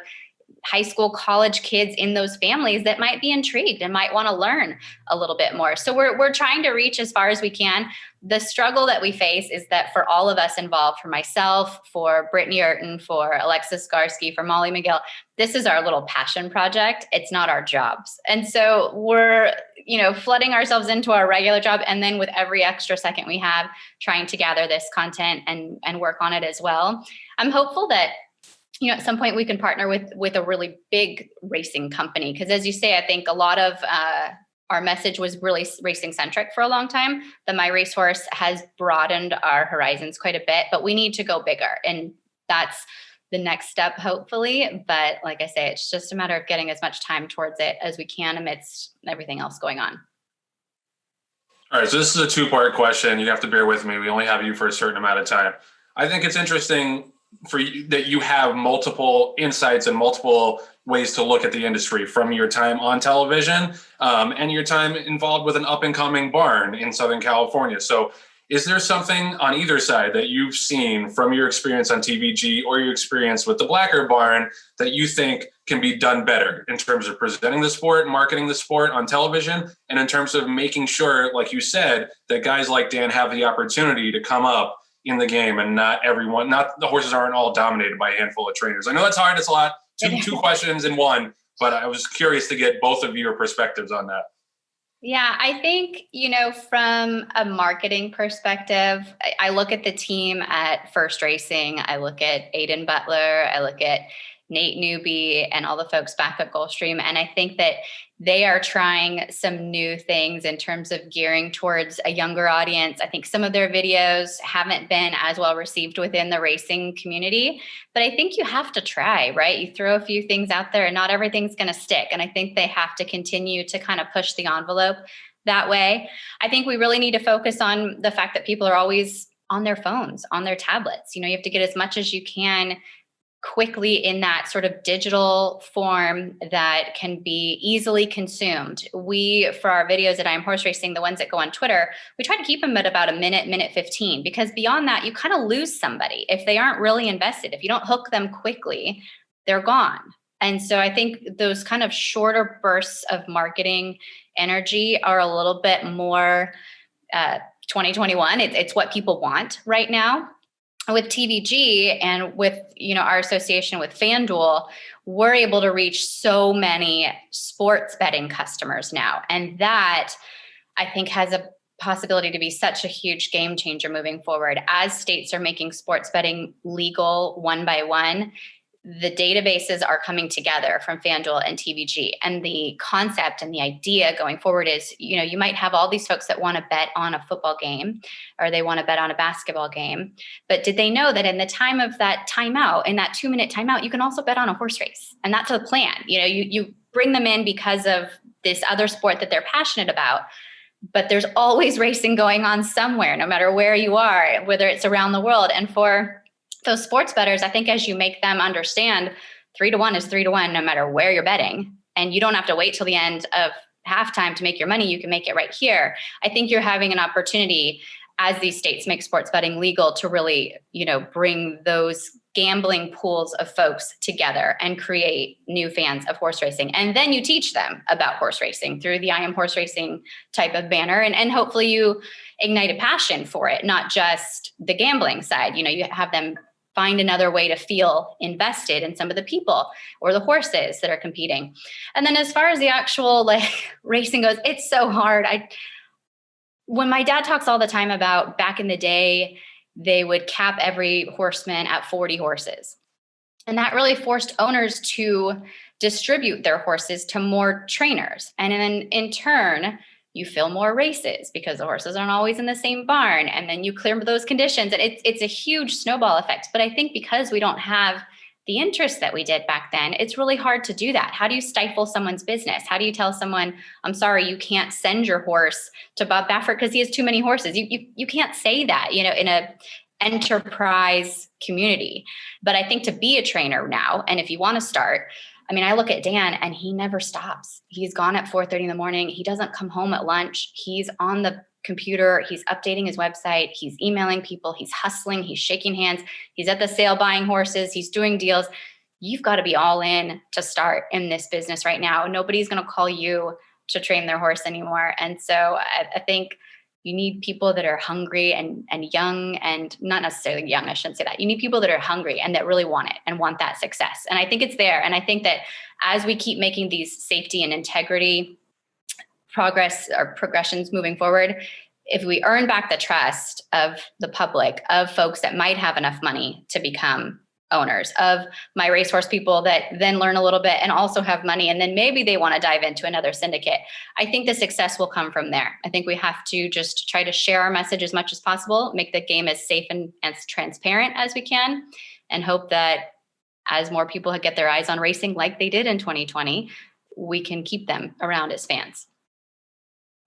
high school, college kids in those families that might be intrigued and might want to learn a little bit more. So we're trying to reach as far as we can. The struggle that we face is that for all of us involved, for myself, for Brittany Urton, for Alexis Skarsky, for Molly McGill, this is our little passion project. It's not our jobs. And so we're, flooding ourselves into our regular job. And then with every extra second we have, trying to gather this content and work on it as well. I'm hopeful that at some point we can partner with a really big racing company. Because as you say, I think a lot of our message was really racing centric for a long time. The My Racehorse has broadened our horizons quite a bit, but we need to go bigger. And that's the next step, hopefully. But like I say, it's just a matter of getting as much time towards it as we can amidst everything else going on. All right, so this is a two-part question. You have to bear with me. We only have you for a certain amount of time. I think it's interesting for you that you have multiple insights and multiple ways to look at the industry, from your time on television and your time involved with an up-and-coming barn in Southern California. So is there something on either side that you've seen from your experience on TVG or your experience with the Blacker barn that you think can be done better in terms of presenting the sport, marketing the sport on television, and in terms of making sure, like you said, that guys like Dan have the opportunity to come up in the game and not the horses aren't all dominated by a handful of trainers? I know that's hard. It's a lot, two questions in one, but I was curious to get both of your perspectives on that. Yeah, I think, from a marketing perspective, I look at the team at First Racing. I look at Aiden Butler. I look at Nate Newby and all the folks back at Gulfstream. And I think that they are trying some new things in terms of gearing towards a younger audience. I think some of their videos haven't been as well received within the racing community, but I think you have to try, right? You throw a few things out there and not everything's going to stick. And I think they have to continue to kind of push the envelope that way. I think we really need to focus on the fact that people are always on their phones, on their tablets. You have to get as much as you can quickly in that sort of digital form that can be easily consumed. We, for our videos at I Am Horse Racing, the ones that go on Twitter, we try to keep them at about a minute 15, because beyond that, you kind of lose somebody if they aren't really invested. If you don't hook them quickly, they're gone. And so I think those kind of shorter bursts of marketing energy are a little bit more 2021. It's what people want right now. With TVG and with our association with FanDuel, we're able to reach so many sports betting customers now. And that, I think, has a possibility to be such a huge game changer moving forward. As states are making sports betting legal one by one, the databases are coming together from FanDuel and TVG. And the concept and the idea going forward is, you might have all these folks that want to bet on a football game, or they want to bet on a basketball game. But did they know that in the time of that timeout, in that 2-minute timeout, you can also bet on a horse race? And that's the plan. You bring them in because of this other sport that they're passionate about. But there's always racing going on somewhere, no matter where you are, whether it's around the world. And for those sports bettors, I think as you make them understand 3-1 is 3-1, no matter where you're betting, and you don't have to wait till the end of halftime to make your money, you can make it right here. I think you're having an opportunity as these states make sports betting legal to really, bring those gambling pools of folks together and create new fans of horse racing. And then you teach them about horse racing through the I Am Horse Racing type of banner. And hopefully you ignite a passion for it, not just the gambling side. You have them find another way to feel invested in some of the people or the horses that are competing. And then as far as the actual racing goes, it's so hard. When my dad talks all the time about back in the day, they would cap every horseman at 40 horses. And that really forced owners to distribute their horses to more trainers. And then in turn, you fill more races because the horses aren't always in the same barn. And then you clear those conditions. And it's a huge snowball effect. But I think because we don't have the interest that we did back then, it's really hard to do that. How do you stifle someone's business? How do you tell someone, I'm sorry, you can't send your horse to Bob Baffert because he has too many horses? You can't say that, in a enterprise community. But I think to be a trainer now, and if you want to start, I look at Dan and he never stops. He's gone at 4:30 in the morning. He doesn't come home at lunch. He's on the computer. He's updating his website. He's emailing people. He's hustling. He's shaking hands. He's at the sale buying horses. He's doing deals. You've got to be all in to start in this business right now. Nobody's going to call you to train their horse anymore. And so I think you need people that are hungry and young, and not necessarily young, I shouldn't say that. You need people that are hungry and that really want it and want that success. And I think it's there. And I think that as we keep making these safety and integrity progressions moving forward, if we earn back the trust of the public, of folks that might have enough money to become owners, of my racehorse people that then learn a little bit and also have money, and then maybe they want to dive into another syndicate, I think the success will come from there. I think we have to just try to share our message as much as possible, make the game as safe and as transparent as we can, and hope that as more people get their eyes on racing like they did in 2020, we can keep them around as fans.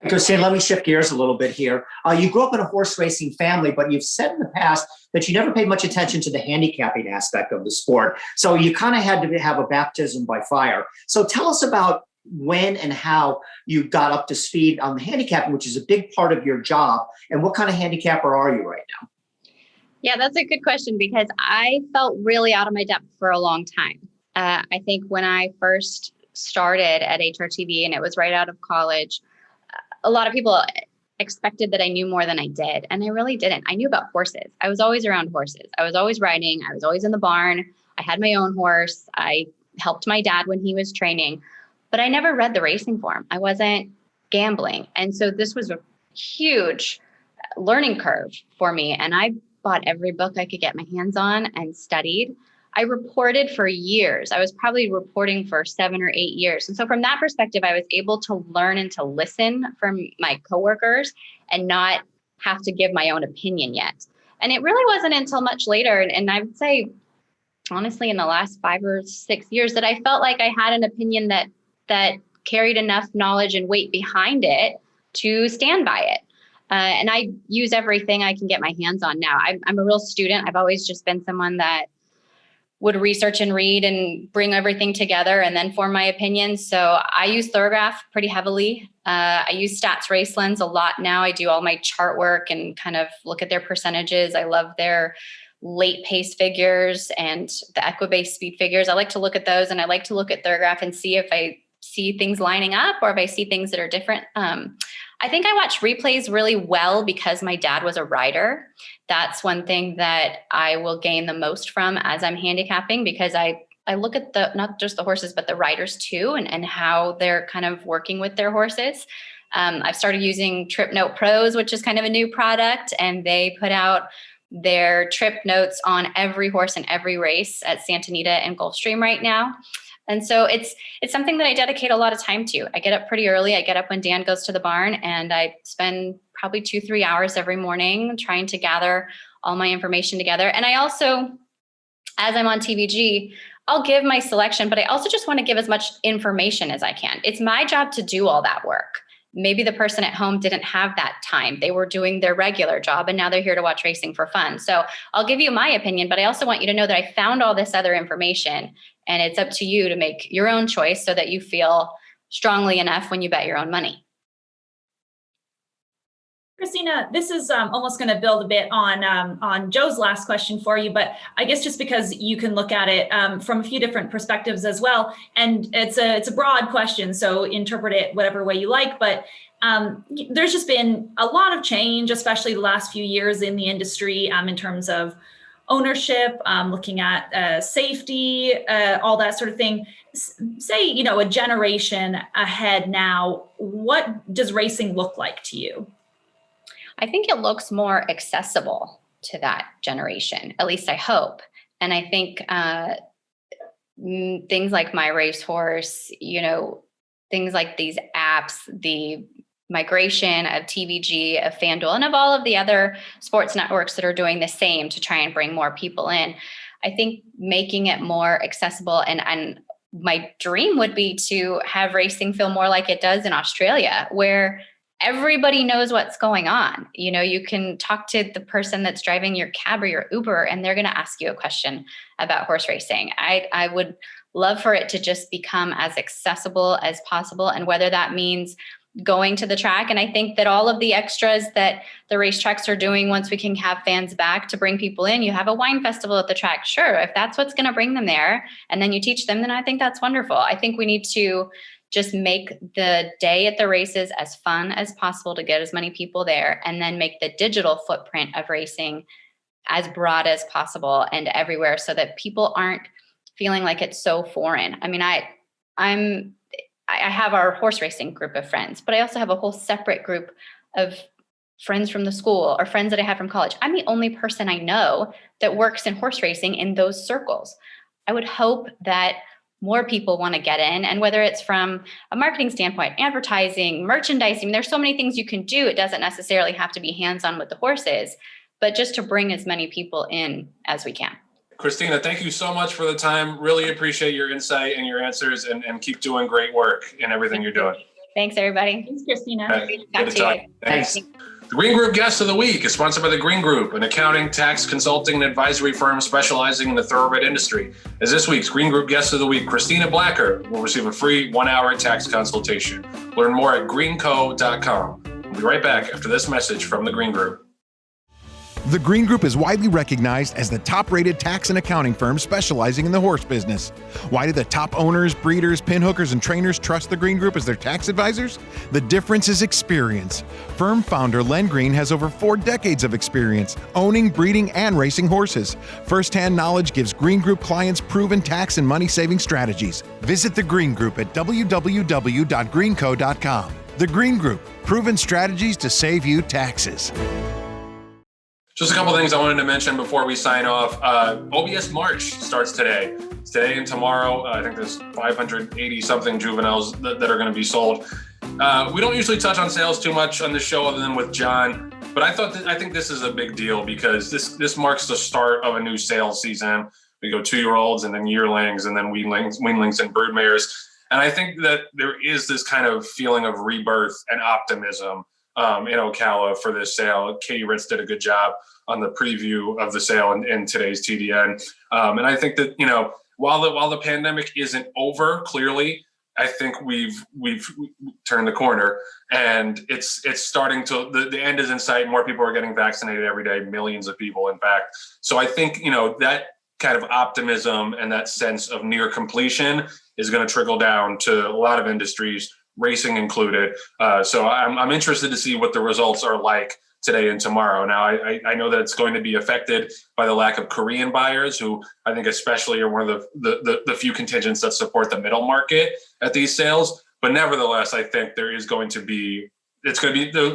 Christina, let me shift gears a little bit here. You grew up in a horse racing family, but you've said in the past that you never paid much attention to the handicapping aspect of the sport. So you kind of had to have a baptism by fire. So tell us about when and how you got up to speed on the handicapping, which is a big part of your job. And what kind of handicapper are you right now? Yeah, that's a good question, because I felt really out of my depth for a long time. I think when I first started at HRTV and it was right out of college, a lot of people expected that I knew more than I did. And I really didn't. I knew about horses. I was always around horses. I was always riding. I was always in the barn. I had my own horse. I helped my dad when he was training, but I never read the racing form. I wasn't gambling. And so this was a huge learning curve for me. And I bought every book I could get my hands on and studied. I reported for years. I was probably reporting for 7 or 8 years. And so from that perspective, I was able to learn and to listen from my coworkers and not have to give my own opinion yet. And it really wasn't until much later, and I would say, honestly, in the last 5 or 6 years, that I felt like I had an opinion that carried enough knowledge and weight behind it to stand by it. And I use everything I can get my hands on now. I'm a real student. I've always just been someone that would research and read and bring everything together and then form my opinions. So I use Thoroughgraph pretty heavily. I use Stats Racelens a lot now. I do all my chart work and kind of look at their percentages. I love their late pace figures and the Equibase speed figures. I like to look at those, and I like to look at Thoroughgraph and see if I see things lining up or if I see things that are different. I think I watch replays really well because my dad was a rider. That's one thing that I will gain the most from as I'm handicapping, because I look at not just the horses, but the riders too, and how they're kind of working with their horses. I've started using Trip Note Pros, which is kind of a new product, and they put out their trip notes on every horse in every race at Santa Anita and Gulfstream right now. And so it's something that I dedicate a lot of time to. I get up pretty early. I get up when Dan goes to the barn, and I spend probably 2-3 hours every morning trying to gather all my information together. And I also, as I'm on TVG, I'll give my selection, but I also just want to give as much information as I can. It's my job to do all that work. Maybe the person at home didn't have that time. They were doing their regular job, and now they're here to watch racing for fun. So I'll give you my opinion, but I also want you to know that I found all this other information, and it's up to you to make your own choice so that you feel strongly enough when you bet your own money. Christina, this is almost going to build a bit on Joe's last question for you, but I guess just because you can look at it from a few different perspectives as well, and it's a broad question, so interpret it whatever way you like. But there's just been a lot of change, especially the last few years in the industry, in terms of ownership, looking at safety, all that sort of thing. Say, a generation ahead now, what does racing look like to you? I think it looks more accessible to that generation, at least I hope. And I think things like My Racehorse, things like these apps, the migration of TVG, of FanDuel, and of all of the other sports networks that are doing the same to try and bring more people in. I think making it more accessible, and my dream would be to have racing feel more like it does in Australia, where everybody knows what's going on. You know, you can talk to the person that's driving your cab or your Uber, and they're going to ask you a question about horse racing. I would love for it to just become as accessible as possible. And whether that means going to the track. And I think that all of the extras that the racetracks are doing, once we can have fans back to bring people in, you have a wine festival at the track. Sure. If that's what's going to bring them there and then you teach them, then I think that's wonderful. I think we need to just make the day at the races as fun as possible to get as many people there, and then make the digital footprint of racing as broad as possible and everywhere, so that people aren't feeling like it's so foreign. I mean, I have our horse racing group of friends, but I also have a whole separate group of friends from the school or friends that I have from college. I'm the only person I know that works in horse racing in those circles. I would hope that more people want to get in, and whether it's from a marketing standpoint, advertising, merchandising, there's so many things you can do. It doesn't necessarily have to be hands-on with the horses, but just to bring as many people in as we can. Christina, thank you so much for the time. Really appreciate your insight and your answers, and keep doing great work in everything you're doing. Thanks, everybody. Thanks, Christina. Good to talk. Thanks. The Green Group Guest of the Week is sponsored by the Green Group, an accounting, tax, consulting, and advisory firm specializing in the thoroughbred industry. As this week's Green Group Guest of the Week, Christina Blacker will receive a free 1-hour tax consultation. Learn more at greenco.com. We'll be right back after this message from the Green Group. The Green Group is widely recognized as the top-rated tax and accounting firm specializing in the horse business. Why do the top owners, breeders, pinhookers, and trainers trust the Green Group as their tax advisors? The difference is experience. Firm founder Len Green has over 4 decades of experience owning, breeding, and racing horses. First-hand knowledge gives Green Group clients proven tax and money-saving strategies. Visit the Green Group at www.greenco.com. The Green Group, proven strategies to save you taxes. Just a couple things I wanted to mention before we sign off. OBS March starts today. It's today and tomorrow. I think there's 580 something juveniles that are going to be sold. We don't usually touch on sales too much on the show other than with John, but I think this is a big deal because this marks the start of a new sales season. We go 2-year-olds and then yearlings and then weanlings and broodmares. And I think that there is this kind of feeling of rebirth and optimism in Ocala for this sale. Katie Ritz did a good job on the preview of the sale in today's TDN. And I think that, while the pandemic isn't over, clearly, I think we've turned the corner, and it's starting to, the end is in sight. More people are getting vaccinated every day, millions of people, in fact. So I think, that kind of optimism and that sense of near completion is going to trickle down to a lot of industries, racing included. So I'm interested to see what the results are like today and tomorrow. Now, I know that it's going to be affected by the lack of Korean buyers, who I think especially are one of the few contingents that support the middle market at these sales. But nevertheless, I think the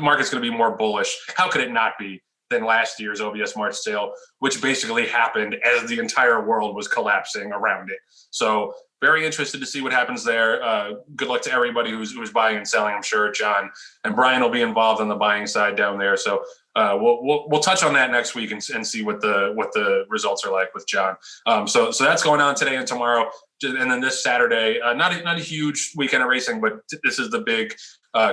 market's going to be more bullish. How could it not be than last year's OBS March sale, which basically happened as the entire world was collapsing around it. So very interested to see what happens there. Good luck to everybody who's buying and selling. I'm sure John and Brian will be involved on the buying side down there. So we'll touch on that next week and see what the results are like with John. So that's going on today and tomorrow, and then this Saturday. Not a huge weekend of racing, but this is the big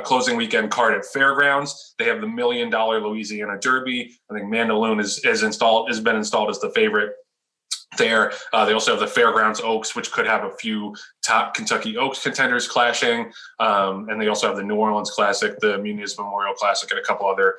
closing weekend card at Fairgrounds. They have the $1 million Louisiana Derby. I think Mandaloon has been installed as the favorite there. They also have the Fairgrounds Oaks, which could have a few top Kentucky Oaks contenders clashing. And they also have the New Orleans Classic, the Muniz Memorial Classic, and a couple other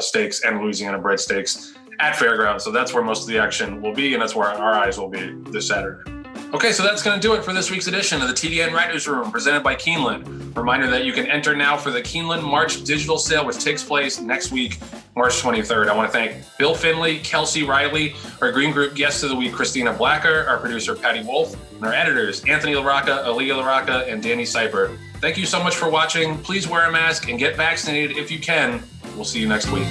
stakes and Louisiana bred stakes at Fairgrounds. So that's where most of the action will be, and that's where our eyes will be this Saturday. Okay, so that's going to do it for this week's edition of the TDN Writers Room, presented by Keeneland. Reminder that you can enter now for the Keeneland March digital sale, which takes place next week, March 23rd. I want to thank Bill Finley, Kelsey Riley, our Green Group guest of the week, Christina Blacker, our producer, Patty Wolf, and our editors, Anthony LaRocca, Aaliyah LaRocca, and Danny Seiper. Thank you so much for watching. Please wear a mask and get vaccinated if you can. We'll see you next week.